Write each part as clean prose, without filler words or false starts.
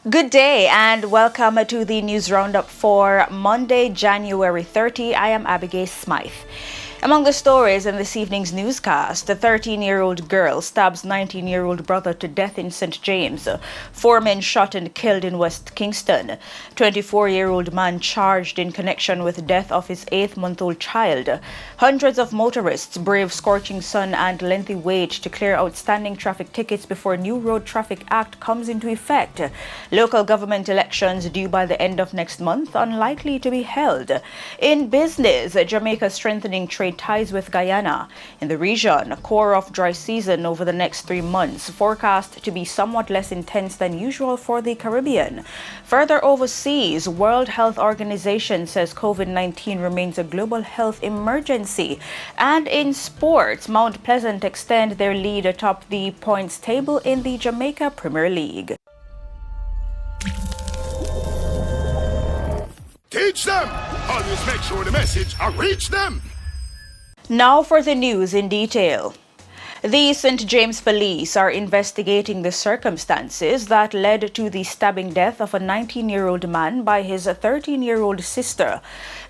Good day and welcome to the News Roundup for Monday, January 30. I am Abigail Smythe. Among the stories in this evening's newscast, a 13-year-old girl stabs 19-year-old brother to death in St. James. 4 men shot and killed in West Kingston. 24-year-old man charged in connection with death of his 8-month-old child. Hundreds of motorists brave scorching sun and lengthy wait to clear outstanding traffic tickets before new Road Traffic Act comes into effect. Local government elections due by the end of next month unlikely to be held. In business, Jamaica strengthening trade ties with Guyana. In the region, a core of dry season over the next 3 months, forecast to be somewhat less intense than usual for the Caribbean. Further overseas, World Health Organization says COVID-19 remains a global health emergency. And in sports, Mount Pleasant extend their lead atop the points table in the Jamaica Premier League. Teach them! Always make sure the message reach them! Now for the news in detail. The St. James Police are investigating the circumstances that led to the stabbing death of a 19-year-old man by his 13-year-old sister.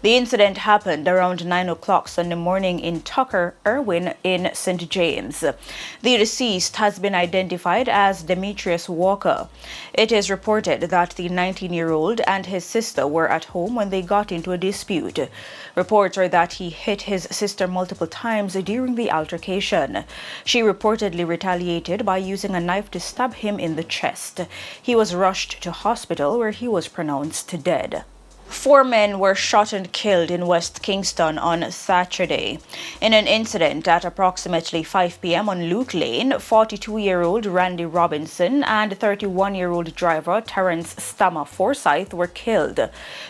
The incident happened around 9 o'clock Sunday morning in Tucker, Irwin in St. James. The deceased has been identified as Demetrius Walker. It is reported that the 19-year-old and his sister were at home when they got into a dispute. Reports are that he hit his sister multiple times during the altercation. She reportedly retaliated by using a knife to stab him in the chest. He was rushed to hospital where he was pronounced dead. 4 men were shot and killed in West Kingston on Saturday. In an incident at approximately 5 p.m. on Luke Lane, 42-year-old Randy Robinson and 31-year-old driver Terrence Stammer Forsyth were killed.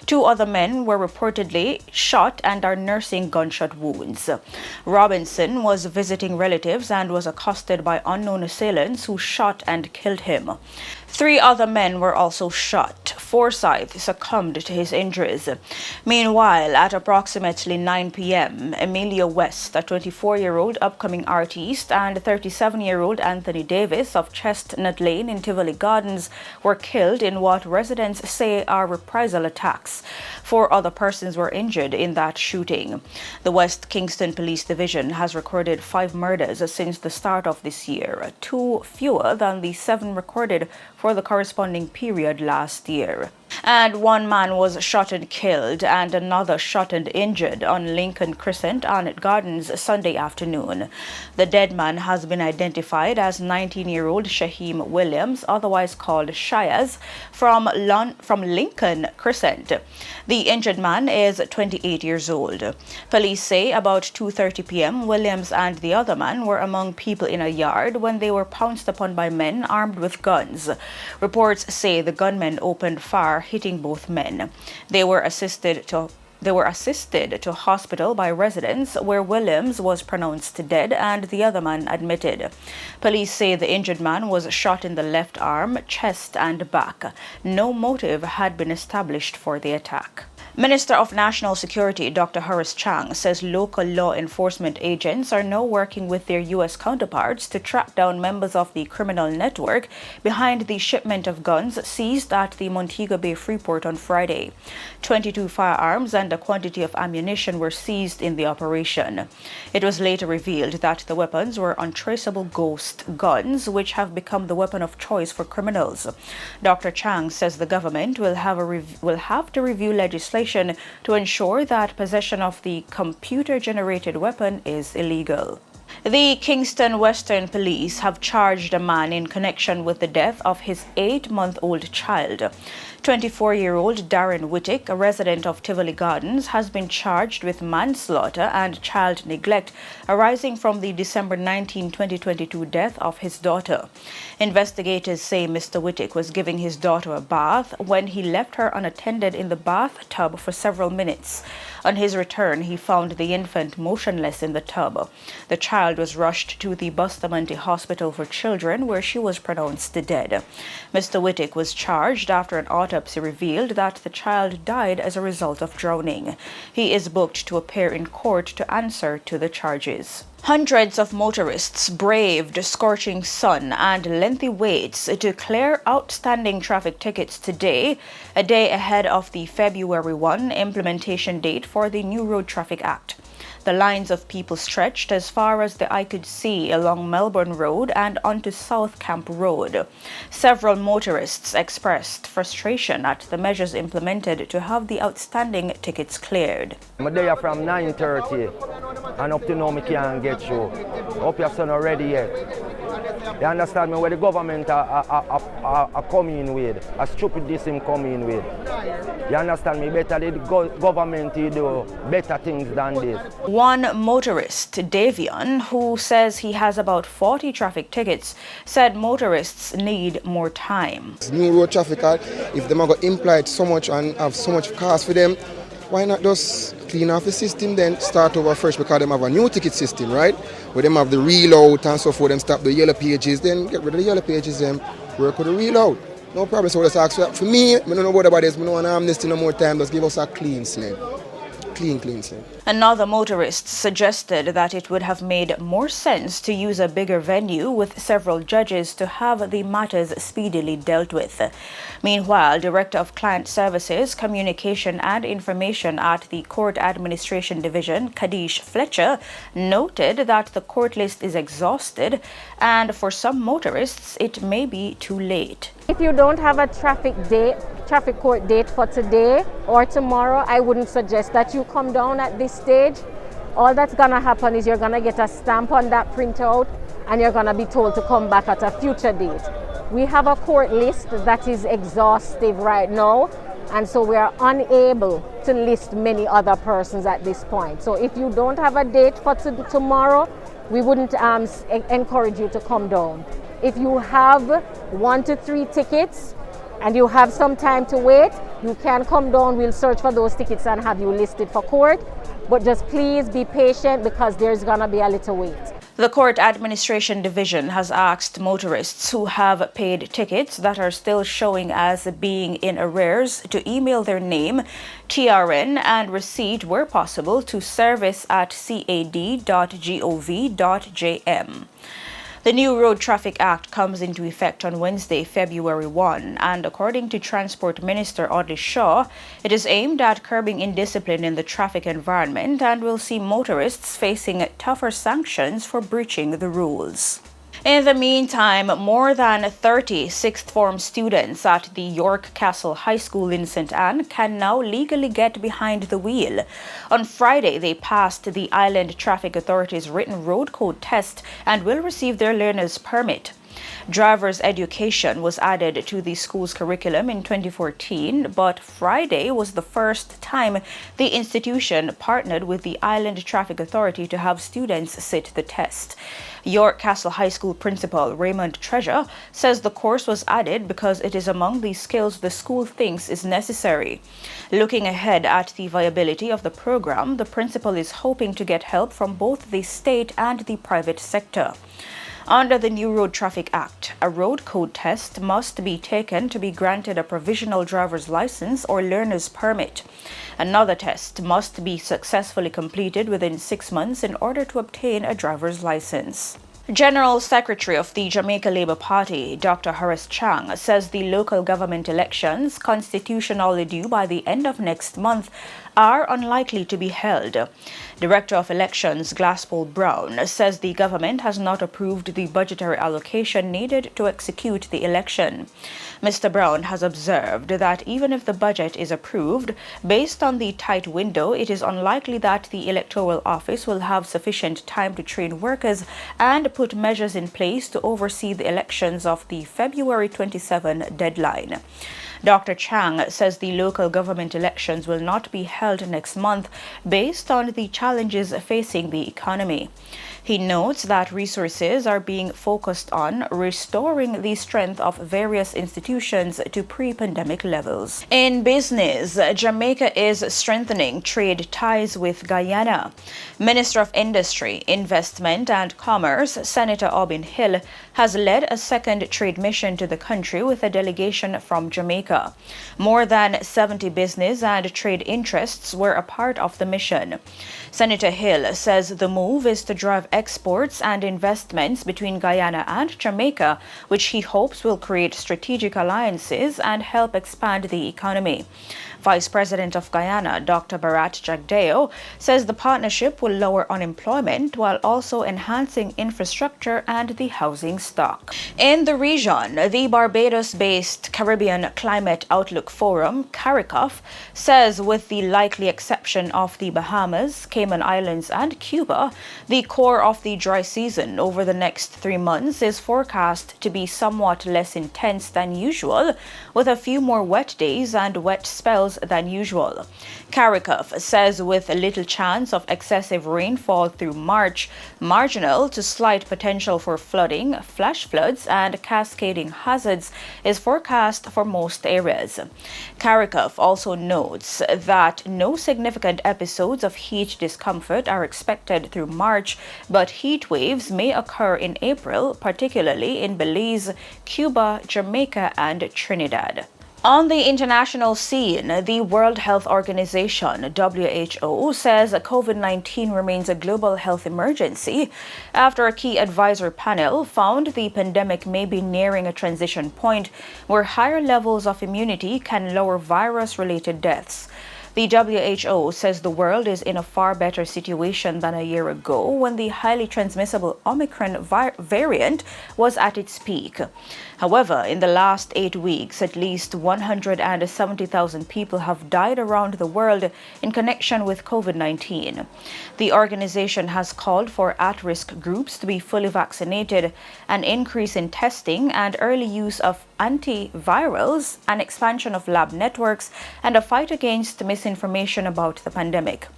2 other men were reportedly shot and are nursing gunshot wounds. Robinson was visiting relatives and was accosted by unknown assailants who shot and killed him. 3 other men were also shot. Forsyth succumbed to his injuries. Meanwhile, at approximately 9 p.m., Emilia West, a 24-year-old upcoming artist, and 37-year-old Anthony Davis of Chestnut Lane in Tivoli Gardens were killed in what residents say are reprisal attacks. 4 other persons were injured in that shooting. The West Kingston Police Division has recorded 5 murders since the start of this year, 2 fewer than the 7 recorded for the corresponding period last year. And 1 man was shot and killed and another shot and injured on Lincoln Crescent on Gardens Sunday afternoon. The dead man has been identified as 19-year-old Shaheem Williams, otherwise called Shiaz, from Lincoln Crescent. The injured man is 28 years old. Police say about 2:30 p.m. Williams and the other man were among people in a yard when they were pounced upon by men armed with guns. Reports say the gunmen opened fire, hitting both men. They were assisted to hospital by residents where Williams was pronounced dead and the other man admitted. Police say the injured man was shot in the left arm, chest and back. No motive had been established for the attack. Minister of National Security Dr. Horace Chang says local law enforcement agents are now working with their U.S. counterparts to track down members of the criminal network behind the shipment of guns seized at the Montego Bay Freeport on Friday. 22 firearms and a quantity of ammunition were seized in the operation. It was later revealed that the weapons were untraceable ghost guns, which have become the weapon of choice for criminals. Dr. Chang says the government will have to review legislation to ensure that possession of the computer-generated weapon is illegal. The Kingston Western Police have charged a man in connection with the death of his 8-month-old child. 24-year-old Darren Whittick, a resident of Tivoli Gardens, has been charged with manslaughter and child neglect arising from the December 19, 2022 death of his daughter. Investigators say Mr. Whittick was giving his daughter a bath when he left her unattended in the bathtub for several minutes. On his return, he found the infant motionless in the tub. The child was rushed to the Bustamante Hospital for Children, where she was pronounced dead. Mr. Whittick was charged after an autopsy revealed that the child died as a result of drowning. He is booked to appear in court to answer to the charges. Hundreds of motorists braved scorching sun and lengthy waits to clear outstanding traffic tickets today, a day ahead of the February 1 implementation date for the new Road Traffic Act. The lines of people stretched as far as the eye could see along Melbourne Road and onto South Camp Road. Several motorists expressed frustration at the measures implemented to have the outstanding tickets cleared. I'm there from 9:30 and up to now I can't get through. Hope your son already yet. You understand me? Where the government are coming with, a stupidism coming with. You understand me? Better the government do better things than this. One motorist, Davion, who says he has about 40 traffic tickets, said motorists need more time. New road traffic act, if them are going to imply so much and have so much cost for them, why not just clean off the system then start over fresh, because them have a new ticket system, right? Where them have the reload and so forth, them stop the yellow pages, then get rid of the yellow pages, them work with the reload. No problem. So let's ask for me, I don't know what about this, I don't want amnesty no more time, just give us a clean slate. Clean slate. Another motorist suggested that it would have made more sense to use a bigger venue with several judges to have the matters speedily dealt with. Meanwhile, Director of Client Services, Communication and Information at the Court Administration Division, Kadish Fletcher, noted that the court list is exhausted and for some motorists it may be too late. If you don't have a traffic court date for today or tomorrow, I wouldn't suggest that you come down at this stage. All that's gonna happen is you're gonna get a stamp on that printout and you're gonna be told to come back at a future date. We have a court list that is exhaustive right now, and so we are unable to list many other persons at this point. So if you don't have a date for tomorrow, we wouldn't encourage you to come down. If you have 1 to 3 tickets and you have some time to wait, you can come down. We'll search for those tickets and have you listed for court. But just please be patient because there's going to be a little wait. The Court Administration Division has asked motorists who have paid tickets that are still showing as being in arrears to email their name, TRN, and receipt where possible to service@cad.gov.jm. The new Road Traffic Act comes into effect on Wednesday, February 1, and according to Transport Minister Audley Shaw, it is aimed at curbing indiscipline in the traffic environment and will see motorists facing tougher sanctions for breaching the rules. In the meantime, more than 30 sixth form students at the York Castle High School in St. Anne can now legally get behind the wheel. On Friday, they passed the Island Traffic Authority's written road code test and will receive their learner's permit. Driver's education was added to the school's curriculum in 2014, but Friday was the first time the institution partnered with the Island Traffic Authority to have students sit the test. York Castle High School principal Raymond Treasure says the course was added because it is among the skills the school thinks is necessary. Looking ahead at the viability of the program, the principal is hoping to get help from both the state and the private sector. Under the new Road Traffic Act, a road code test must be taken to be granted a provisional driver's license or learner's permit. Another test must be successfully completed within 6 months in order to obtain a driver's license. General Secretary of the Jamaica Labour Party, Dr. Horace Chang, says the local government elections, constitutionally due by the end of next month, are unlikely to be held. Director of Elections Glaspole Brown says the government has not approved the budgetary allocation needed to execute the election. Mr. Brown has observed that even if the budget is approved, based on the tight window, it is unlikely that the electoral office will have sufficient time to train workers and put measures in place to oversee the elections of the February 27 deadline. Dr. Chang says the local government elections will not be held next month based on the challenges facing the economy. He notes that resources are being focused on restoring the strength of various institutions to pre-pandemic levels. In business, Jamaica is strengthening trade ties with Guyana. Minister of Industry, Investment and Commerce, Senator Aubin Hill, has led a second trade mission to the country with a delegation from Jamaica. More than 70 business and trade interests were a part of the mission. Senator Hill says the move is to drive exports and investments between Guyana and Jamaica, which he hopes will create strategic alliances and help expand the economy. Vice President of Guyana, Dr. Bharat Jagdeo, says the partnership will lower unemployment while also enhancing infrastructure and the housing stock. In the region, the Barbados-based Caribbean Climate Outlook Forum, CARICOF, says with the likely exception of the Bahamas, Cayman Islands and Cuba, the core of the dry season over the next 3 months is forecast to be somewhat less intense than usual, with a few more wet days and wet spells than usual. CARICOF says with little chance of excessive rainfall through March, marginal to slight potential for flooding, flash floods, and cascading hazards is forecast for most areas. CARICOF also notes that no significant episodes of heat discomfort are expected through March, but heat waves may occur in April, particularly in Belize, Cuba, Jamaica, and Trinidad. On the international scene, the World Health Organization, WHO, says COVID-19 remains a global health emergency after a key advisor panel found the pandemic may be nearing a transition point where higher levels of immunity can lower virus-related deaths. The WHO says the world is in a far better situation than a year ago when the highly transmissible Omicron variant was at its peak. However, in the last 8 weeks, at least 170,000 people have died around the world in connection with COVID-19. The organization has called for at-risk groups to be fully vaccinated, an increase in testing and early use of antivirals, an expansion of lab networks, and a fight against misinformation about the pandemic.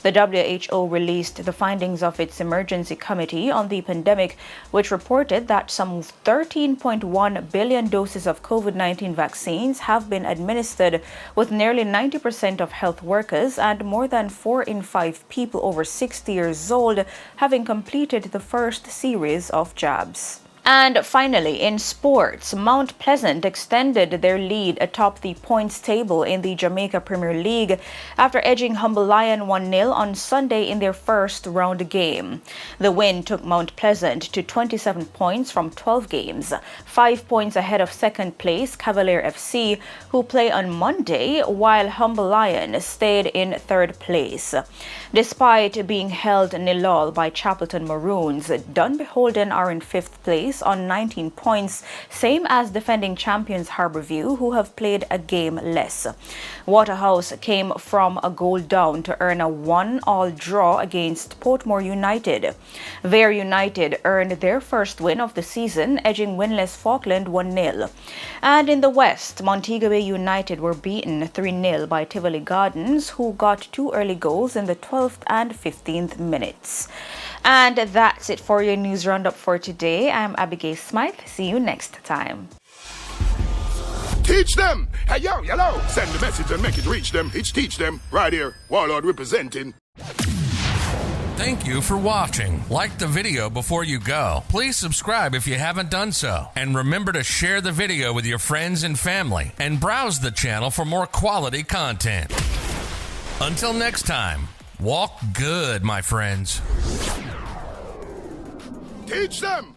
The WHO released the findings of its emergency committee on the pandemic, which reported that some 13.1 billion doses of COVID-19 vaccines have been administered, with nearly 90% of health workers and more than 4 in 5 people over 60 years old having completed the first series of jabs. And finally, in sports, Mount Pleasant extended their lead atop the points table in the Jamaica Premier League after edging Humble Lion 1-0 on Sunday in their first round game. The win took Mount Pleasant to 27 points from 12 games, 5 points ahead of second place Cavalier FC, who play on Monday, while Humble Lion stayed in third place. Despite being held 0-0 by Chapelton Maroons, Dunbeholden are in fifth place on 19 points, same as defending champions Harbourview, who have played a game less. Waterhouse came from a goal down to earn a 1-1 draw against Portmore United. Vere United earned their first win of the season, edging winless Falkland 1-0. And in the West, Montego Bay United were beaten 3-0 by Tivoli Gardens, who got 2 early goals in the 12th and 15th minutes. And that's it for your news roundup for today. I'm Abigail Smythe. See you next time. Teach them! Hey, yo, hello! Send the message and make it reach them. It's teach them. Right here, Warlord representing. Thank you for watching. Like the video before you go. Please subscribe if you haven't done so. And remember to share the video with your friends and family. And browse the channel for more quality content. Until next time, walk good, my friends. Teach them!